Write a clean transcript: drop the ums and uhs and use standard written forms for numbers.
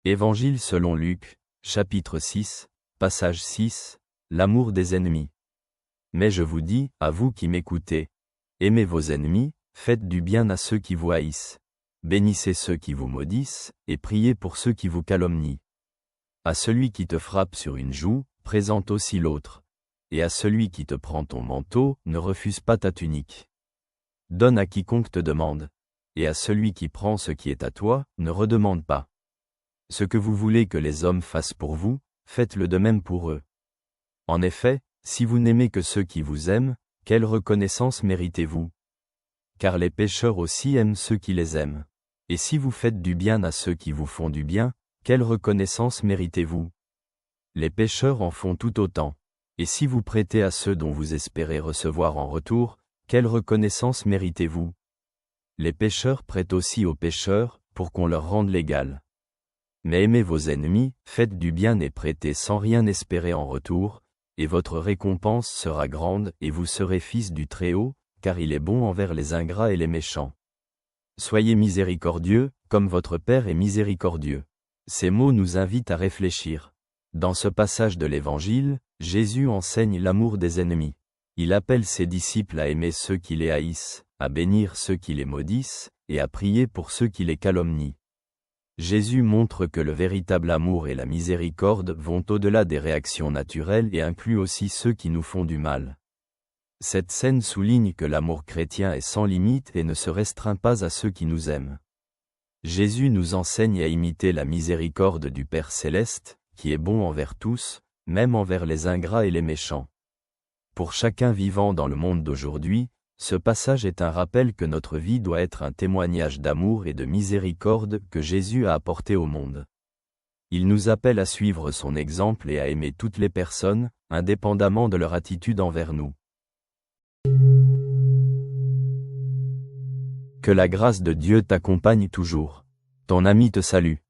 Évangile selon Luc, chapitre 6, passage 6, l'amour des ennemis. Mais je vous dis, à vous qui m'écoutez, aimez vos ennemis, faites du bien à ceux qui vous haïssent, bénissez ceux qui vous maudissent, et priez pour ceux qui vous calomnient. À celui qui te frappe sur une joue, présente aussi l'autre. Et à celui qui te prend ton manteau, ne refuse pas ta tunique. Donne à quiconque te demande. Et à celui qui prend ce qui est à toi, ne redemande pas. Ce que vous voulez que les hommes fassent pour vous, faites-le de même pour eux. En effet, si vous n'aimez que ceux qui vous aiment, quelle reconnaissance méritez-vous? Car les pécheurs aussi aiment ceux qui les aiment. Et si vous faites du bien à ceux qui vous font du bien, quelle reconnaissance méritez-vous? Les pécheurs en font tout autant. Et si vous prêtez à ceux dont vous espérez recevoir en retour, quelle reconnaissance méritez-vous? Les pécheurs prêtent aussi aux pécheurs, pour qu'on leur rende l'égal. Mais aimez vos ennemis, faites du bien et prêtez sans rien espérer en retour, et votre récompense sera grande et vous serez fils du Très-Haut, car il est bon envers les ingrats et les méchants. Soyez miséricordieux, comme votre Père est miséricordieux. Ces mots nous invitent à réfléchir. Dans ce passage de l'Évangile, Jésus enseigne l'amour des ennemis. Il appelle ses disciples à aimer ceux qui les haïssent, à bénir ceux qui les maudissent, et à prier pour ceux qui les calomnient. Jésus montre que le véritable amour et la miséricorde vont au-delà des réactions naturelles et incluent aussi ceux qui nous font du mal. Cette scène souligne que l'amour chrétien est sans limite et ne se restreint pas à ceux qui nous aiment. Jésus nous enseigne à imiter la miséricorde du Père céleste, qui est bon envers tous, même envers les ingrats et les méchants. Pour chacun vivant dans le monde d'aujourd'hui, ce passage est un rappel que notre vie doit être un témoignage d'amour et de miséricorde que Jésus a apporté au monde. Il nous appelle à suivre son exemple et à aimer toutes les personnes, indépendamment de leur attitude envers nous. Que la grâce de Dieu t'accompagne toujours. Ton ami te salue.